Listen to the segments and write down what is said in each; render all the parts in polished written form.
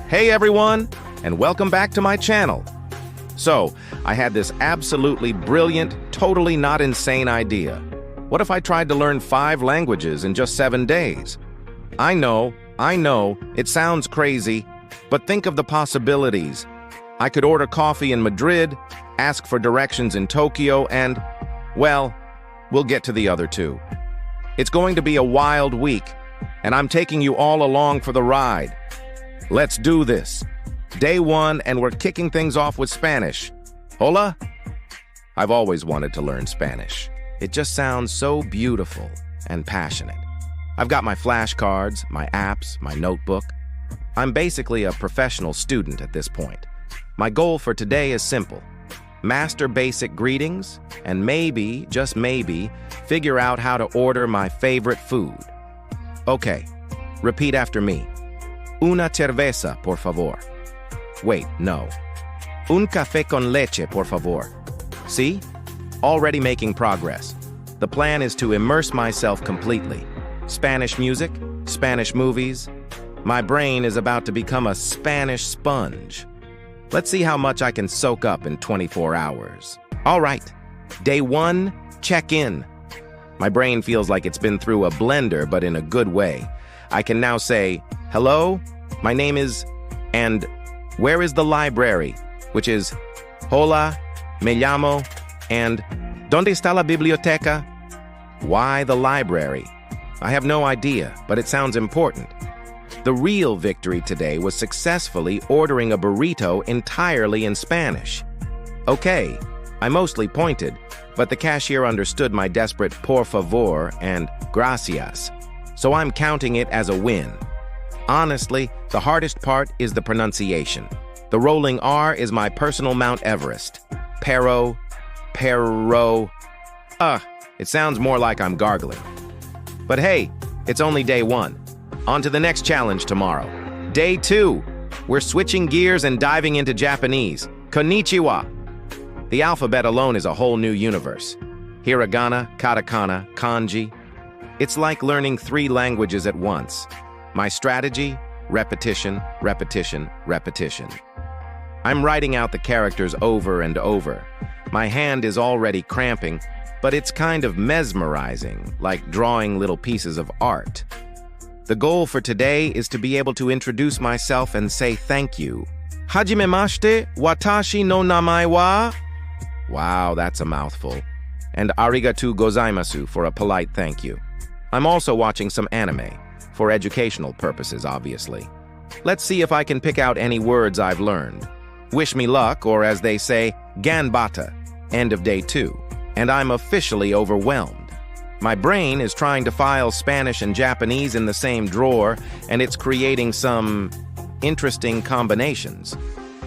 Hey everyone, and welcome back to my channel. So, I had this absolutely brilliant, totally not insane idea. What if I tried to learn 5 languages in just 7 days? I know, it sounds crazy, but think of the possibilities. I could order coffee in Madrid, ask for directions in Tokyo, and, well, we'll get to the other 2. It's going to be a wild week, and I'm taking you all along for the ride. Let's do this. Day 1, and we're kicking things off with Spanish. Hola? I've always wanted to learn Spanish. It just sounds so beautiful and passionate. I've got my flashcards, my apps, my notebook. I'm basically a professional student at this point. My goal for today is simple. Master basic greetings, and maybe, just maybe, figure out how to order my favorite food. Okay, repeat after me. Una cerveza, por favor. Wait, no. Un café con leche, por favor. See? Already making progress. The plan is to immerse myself completely. Spanish music, Spanish movies. My brain is about to become a Spanish sponge. Let's see how much I can soak up in 24 hours. All right, day 1, check in. My brain feels like it's been through a blender, but in a good way. I can now say, hello, my name is, and where is the library? Which is, Hola, me llamo, and ¿Dónde está la biblioteca? Why the library? I have no idea, but it sounds important. The real victory today was successfully ordering a burrito entirely in Spanish. Okay, I mostly pointed, but the cashier understood my desperate por favor and gracias, so I'm counting it as a win. Honestly, the hardest part is the pronunciation. The rolling R is my personal Mount Everest. Pero. It sounds more like I'm gargling. But hey, it's only day 1. On to the next challenge tomorrow. Day 2. We're switching gears and diving into Japanese. Konnichiwa. The alphabet alone is a whole new universe. Hiragana, Katakana, Kanji. It's like learning 3 languages at once. My strategy? Repetition, repetition, repetition. I'm writing out the characters over and over. My hand is already cramping, but it's kind of mesmerizing, like drawing little pieces of art. The goal for today is to be able to introduce myself and say thank you. Hajimemashite, watashi no namae wa? Wow, that's a mouthful. And arigatou gozaimasu for a polite thank you. I'm also watching some anime, for educational purposes, obviously. Let's see if I can pick out any words I've learned. Wish me luck, or as they say, ganbata, end of day 2. And I'm officially overwhelmed. My brain is trying to file Spanish and Japanese in the same drawer, and it's creating some interesting combinations.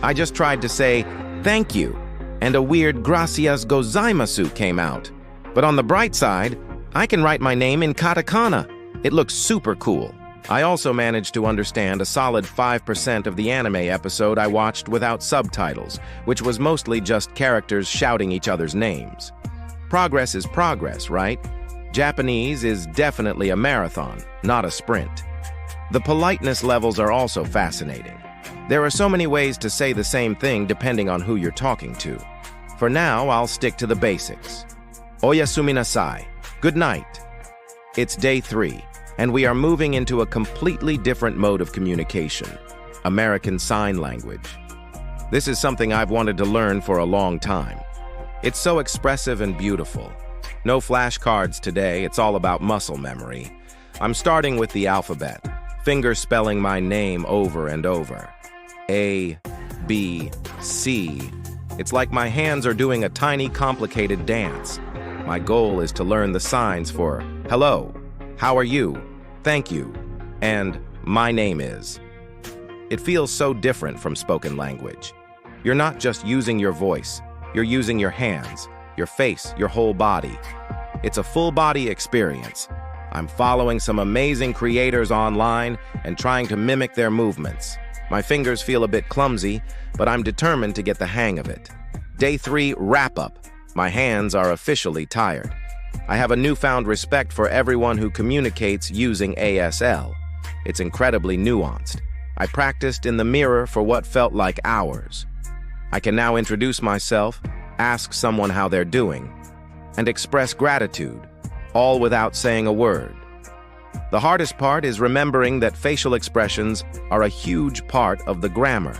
I just tried to say, thank you, and a weird gracias gozaimasu came out. But on the bright side, I can write my name in Katakana. It looks super cool. I also managed to understand a solid 5% of the anime episode I watched without subtitles, which was mostly just characters shouting each other's names. Progress is progress, right? Japanese is definitely a marathon, not a sprint. The politeness levels are also fascinating. There are so many ways to say the same thing depending on who you're talking to. For now, I'll stick to the basics. Oyasumi nasai. Good night. It's day 3, and we are moving into a completely different mode of communication, American Sign Language. This is something I've wanted to learn for a long time. It's so expressive and beautiful. No flashcards today, it's all about muscle memory. I'm starting with the alphabet, finger spelling my name over and over. A, B, C. It's like my hands are doing a tiny, complicated dance. My goal is to learn the signs for hello, how are you, thank you, and my name is. It feels so different from spoken language. You're not just using your voice, you're using your hands, your face, your whole body. It's a full-body experience. I'm following some amazing creators online and trying to mimic their movements. My fingers feel a bit clumsy, but I'm determined to get the hang of it. Day 3 wrap-up. My hands are officially tired. I have a newfound respect for everyone who communicates using ASL. It's incredibly nuanced. I practiced in the mirror for what felt like hours. I can now introduce myself, ask someone how they're doing, and express gratitude, all without saying a word. The hardest part is remembering that facial expressions are a huge part of the grammar.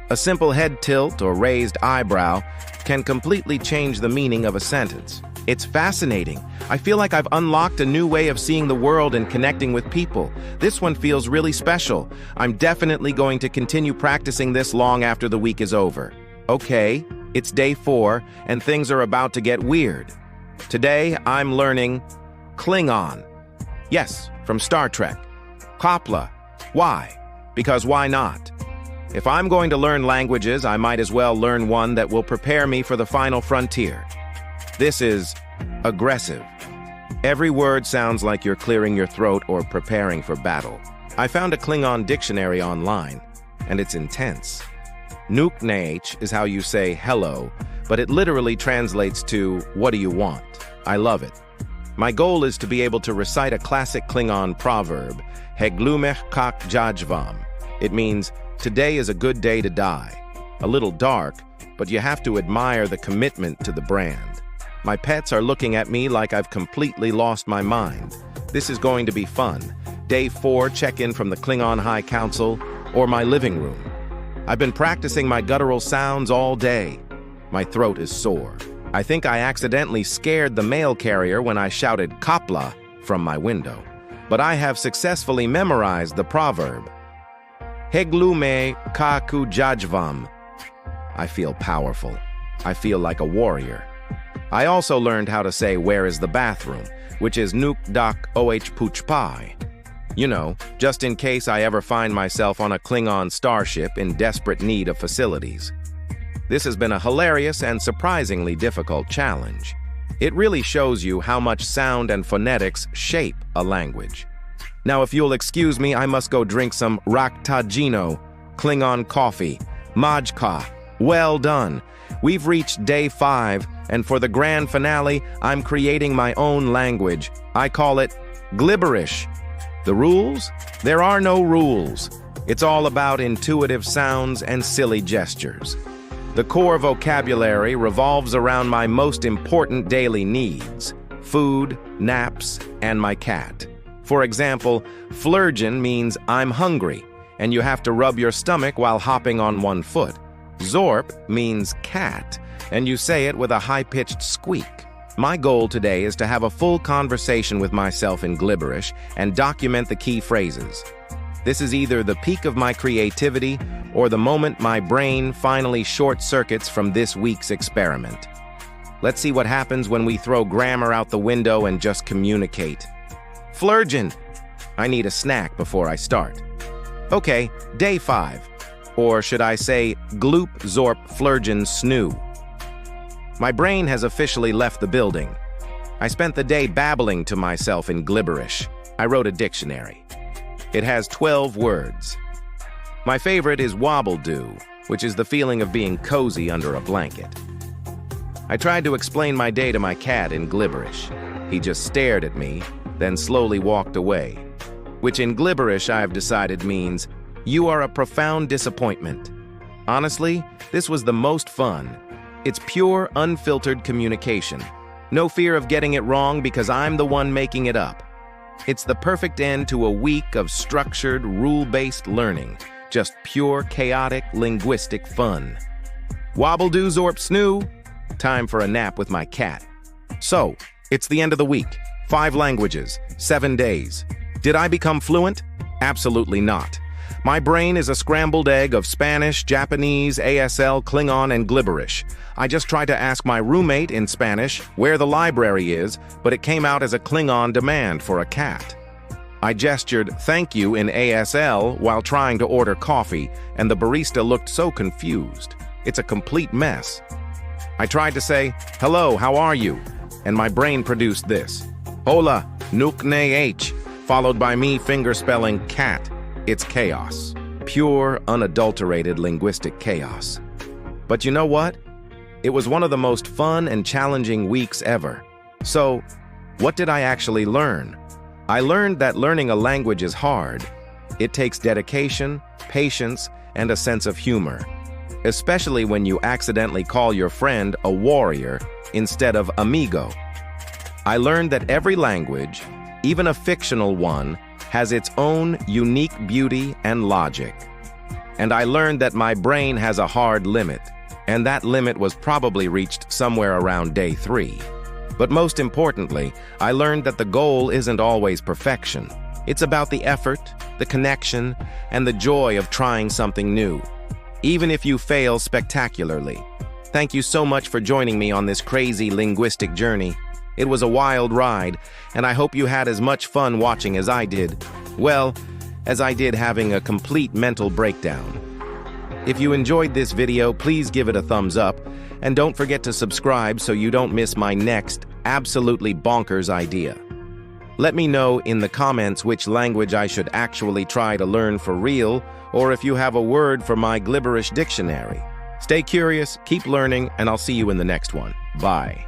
A simple head tilt or raised eyebrow can completely change the meaning of a sentence. It's fascinating. I feel like I've unlocked a new way of seeing the world and connecting with people. This one feels really special. I'm definitely going to continue practicing this long after the week is over. Okay, it's day 4, and things are about to get weird. Today, I'm learning Klingon. Yes, from Star Trek. Qapla. Why? Because why not? If I'm going to learn languages, I might as well learn one that will prepare me for the final frontier. This is aggressive. Every word sounds like you're clearing your throat or preparing for battle. I found a Klingon dictionary online, and it's intense. Nukneich is how you say hello, but it literally translates to, what do you want? I love it. My goal is to be able to recite a classic Klingon proverb, Heglumech kak jajvam. It means, today is a good day to die. A little dark, but you have to admire the commitment to the brand. My pets are looking at me like I've completely lost my mind. This is going to be fun. Day 4, check-in from the Klingon High Council, or my living room. I've been practicing my guttural sounds all day. My throat is sore. I think I accidentally scared the mail carrier when I shouted Qapla from my window. But I have successfully memorized the proverb. Heglume kaku jajvam. I feel powerful. I feel like a warrior. I also learned how to say where is the bathroom, which is nuk dak oh puchpai. You know, just in case I ever find myself on a Klingon starship in desperate need of facilities. This has been a hilarious and surprisingly difficult challenge. It really shows you how much sound and phonetics shape a language. Now, if you'll excuse me, I must go drink some raktajino, Klingon coffee, majka. Well done. We've reached day 5, and for the grand finale, I'm creating my own language. I call it Glibberish. The rules? There are no rules. It's all about intuitive sounds and silly gestures. The core vocabulary revolves around my most important daily needs: food, naps, and my cat. For example, flurgen means I'm hungry, and you have to rub your stomach while hopping on one foot. Zorp means cat, and you say it with a high-pitched squeak. My goal today is to have a full conversation with myself in Glibberish and document the key phrases. This is either the peak of my creativity or the moment my brain finally short-circuits from this week's experiment. Let's see what happens when we throw grammar out the window and just communicate. Flurgen. I need a snack before I start. Okay, day 5. Or should I say, gloop zorp flurgen snoo. My brain has officially left the building. I spent the day babbling to myself in Glibberish. I wrote a dictionary. It has 12 words. My favorite is wobble-doo, which is the feeling of being cozy under a blanket. I tried to explain my day to my cat in Glibberish. He just stared at me, then slowly walked away, which in Glibberish I have decided means, you are a profound disappointment. Honestly, this was the most fun. It's pure, unfiltered communication. No fear of getting it wrong because I'm the one making it up. It's the perfect end to a week of structured, rule-based learning. Just pure, chaotic, linguistic fun. Wobble-doo zorp snoo. Time for a nap with my cat. So, it's the end of the week. 5 languages, 7 days. Did I become fluent? Absolutely not. My brain is a scrambled egg of Spanish, Japanese, ASL, Klingon, and Glibberish. I just tried to ask my roommate in Spanish where the library is, but it came out as a Klingon demand for a cat. I gestured thank you in ASL while trying to order coffee, and the barista looked so confused. It's a complete mess. I tried to say, hello, how are you? And my brain produced this. Hola, nukneich, followed by me finger-spelling cat. It's chaos. Pure, unadulterated linguistic chaos. But you know what? It was one of the most fun and challenging weeks ever. So, what did I actually learn? I learned that learning a language is hard, It takes dedication, patience, and a sense of humor, especially when you accidentally call your friend a warrior instead of amigo. I learned that every language, even a fictional one, has its own unique beauty and logic. And I learned that my brain has a hard limit, and that limit was probably reached somewhere around day 3. But most importantly, I learned that the goal isn't always perfection. It's about the effort, the connection, and the joy of trying something new, even if you fail spectacularly. Thank you so much for joining me on this crazy linguistic journey. It was a wild ride, and I hope you had as much fun watching as I did. Well, as I did having a complete mental breakdown. If you enjoyed this video, please give it a thumbs up, and don't forget to subscribe so you don't miss my next absolutely bonkers idea. Let me know in the comments which language I should actually try to learn for real, or if you have a word for my Glibberish dictionary. Stay curious, keep learning, and I'll see you in the next one. Bye.